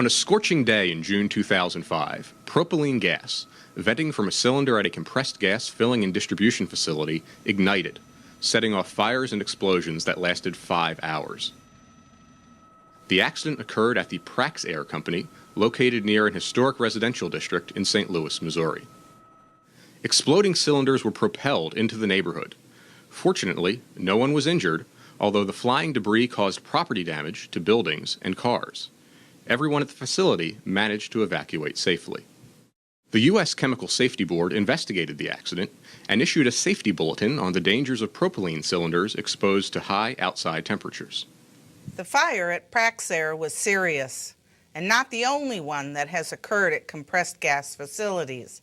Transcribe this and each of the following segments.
On a scorching day in June 2005, propylene gas, venting from a cylinder at a compressed gas filling and distribution facility, ignited, setting off fires and explosions that lasted 5 hours. The accident occurred at the Praxair Company, located near an historic residential district in St. Louis, Missouri. Exploding cylinders were propelled into the neighborhood. Fortunately, no one was injured, although the flying debris caused property damage to buildings and cars. Everyone at the facility managed to evacuate safely. The U.S. Chemical Safety Board investigated the accident and issued a safety bulletin on the dangers of propylene cylinders exposed to high outside temperatures. The fire at Praxair was serious, and not the only one that has occurred at compressed gas facilities.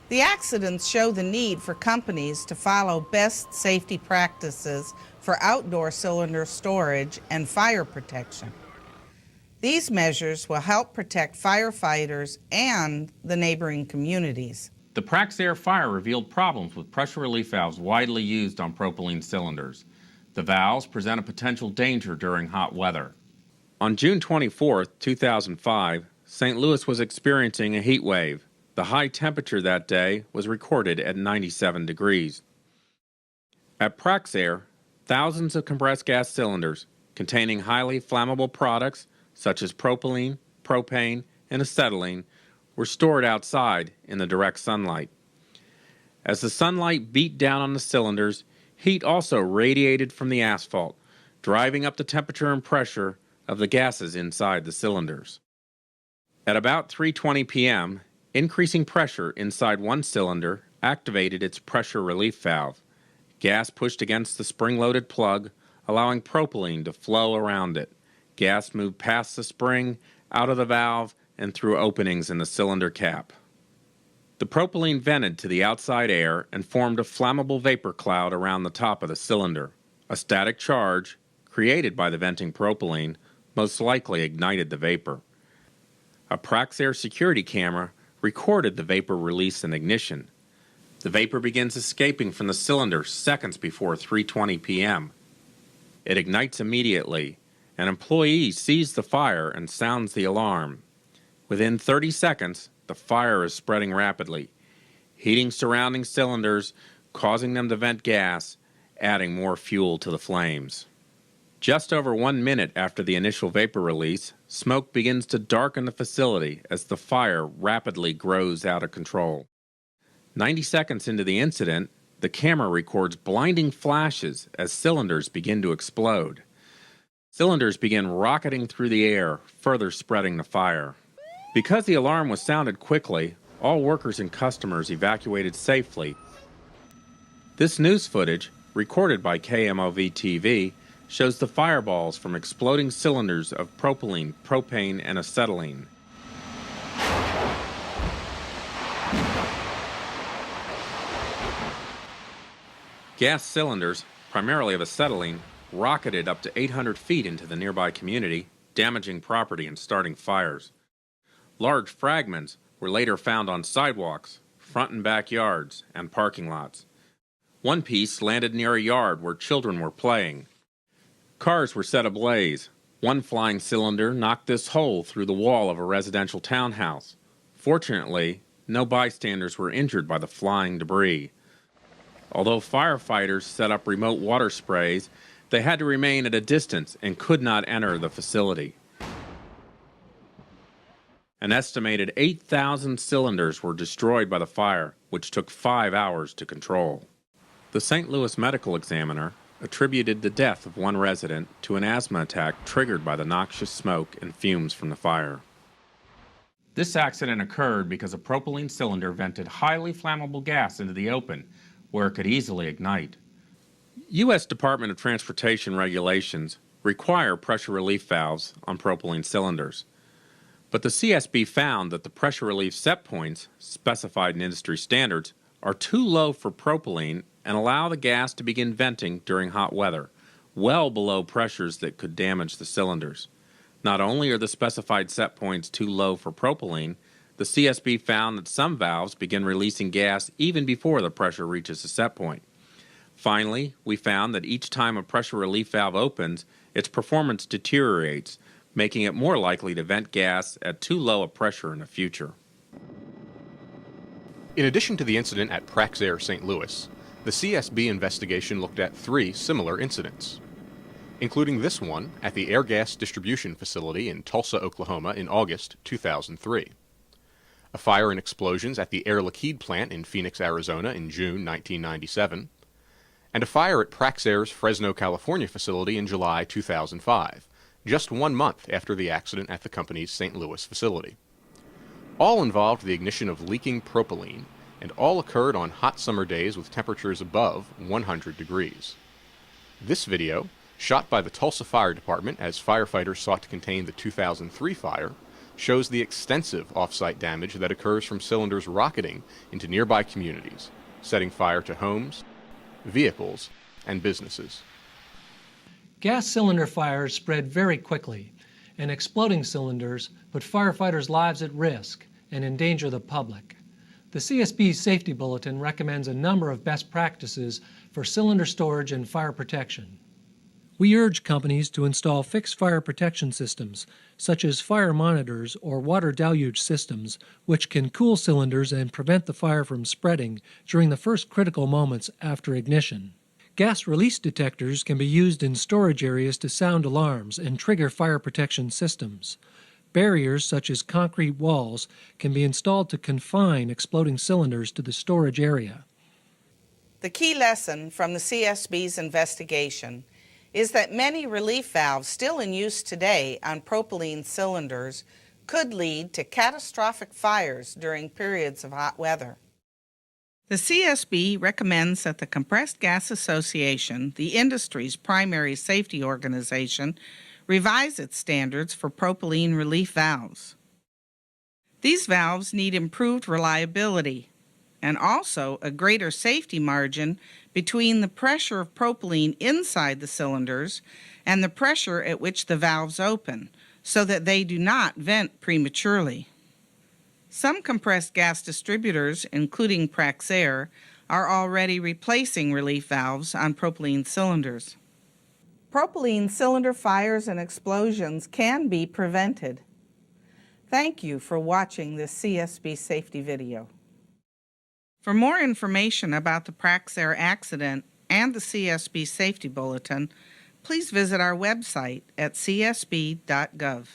The accidents show the need for companies to follow best safety practices for outdoor cylinder storage and fire protection. These measures will help protect firefighters and the neighboring communities. The Praxair fire revealed problems with pressure relief valves widely used on propylene cylinders. The valves present a potential danger during hot weather. On June 24, 2005, St. Louis was experiencing a heat wave. The high temperature that day was recorded at 97 degrees. At Praxair, thousands of compressed gas cylinders containing highly flammable products such as propylene, propane, and acetylene were stored outside in the direct sunlight. As the sunlight beat down on the cylinders, heat also radiated from the asphalt, driving up the temperature and pressure of the gases inside the cylinders. At about 3:20 p.m., increasing pressure inside one cylinder activated its pressure relief valve. Gas pushed against the spring-loaded plug, allowing propylene to flow around it. Gas moved past the spring, out of the valve, and through openings in the cylinder cap. The propylene vented to the outside air and formed a flammable vapor cloud around the top of the cylinder. A static charge, created by the venting propylene, most likely ignited the vapor. A Praxair security camera recorded the vapor release and ignition. The vapor begins escaping from the cylinder seconds before 3:20 p.m. It ignites immediately. An employee sees the fire and sounds the alarm. Within 30 seconds, the fire is spreading rapidly, heating surrounding cylinders, causing them to vent gas, adding more fuel to the flames. Just over 1 minute after the initial vapor release, smoke begins to darken the facility as the fire rapidly grows out of control. 90 seconds into the incident, the camera records blinding flashes as cylinders begin to explode. Cylinders begin rocketing through the air, further spreading the fire. Because the alarm was sounded quickly, all workers and customers evacuated safely. This news footage, recorded by KMOV-TV, shows the fireballs from exploding cylinders of propylene, propane, and acetylene. Gas cylinders, primarily of acetylene, rocketed up to 800 feet into the nearby community, damaging property and starting fires. Large fragments were later found on sidewalks, front and back yards, and parking lots. One piece landed near a yard where children were playing. Cars were set ablaze. One flying cylinder knocked this hole through the wall of a residential townhouse. Fortunately, no bystanders were injured by the flying debris. Although firefighters set up remote water sprays, they had to remain at a distance and could not enter the facility. An estimated 8,000 cylinders were destroyed by the fire, which took 5 hours to control. The St. Louis Medical Examiner attributed the death of one resident to an asthma attack triggered by the noxious smoke and fumes from the fire. This accident occurred because a propylene cylinder vented highly flammable gas into the open, where it could easily ignite. U.S. Department of Transportation regulations require pressure relief valves on propylene cylinders. But the CSB found that the pressure relief set points, specified in industry standards, are too low for propylene and allow the gas to begin venting during hot weather, well below pressures that could damage the cylinders. Not only are the specified set points too low for propylene, the CSB found that some valves begin releasing gas even before the pressure reaches the set point. Finally, we found that each time a pressure relief valve opens, its performance deteriorates, making it more likely to vent gas at too low a pressure in the future. In addition to the incident at Praxair St. Louis, the CSB investigation looked at 3 similar incidents, including this one at the Air Gas Distribution Facility in Tulsa, Oklahoma in August 2003, a fire and explosions at the Air Liquide plant in Phoenix, Arizona in June 1997, and a fire at Praxair's Fresno, California facility in July 2005, just 1 month after the accident at the company's St. Louis facility. All involved the ignition of leaking propylene, and all occurred on hot summer days with temperatures above 100 degrees. This video, shot by the Tulsa Fire Department as firefighters sought to contain the 2003 fire, shows the extensive off-site damage that occurs from cylinders rocketing into nearby communities, setting fire to homes, vehicles, and businesses. Gas cylinder fires spread very quickly, and exploding cylinders put firefighters' lives at risk and endanger the public. The CSB's Safety Bulletin recommends a number of best practices for cylinder storage and fire protection. We urge companies to install fixed fire protection systems, such as fire monitors or water deluge systems, which can cool cylinders and prevent the fire from spreading during the first critical moments after ignition. Gas release detectors can be used in storage areas to sound alarms and trigger fire protection systems. Barriers such as concrete walls can be installed to confine exploding cylinders to the storage area. The key lesson from the CSB's investigation is that many relief valves still in use today on propylene cylinders could lead to catastrophic fires during periods of hot weather. The CSB recommends that the Compressed Gas Association, the industry's primary safety organization, revise its standards for propylene relief valves. These valves need improved reliability and also a greater safety margin between the pressure of propylene inside the cylinders and the pressure at which the valves open, so that they do not vent prematurely. Some compressed gas distributors, including Praxair, are already replacing relief valves on propylene cylinders. Propylene cylinder fires and explosions can be prevented. Thank you for watching this CSB safety video. For more information about the Praxair accident and the CSB Safety Bulletin, please visit our website at csb.gov.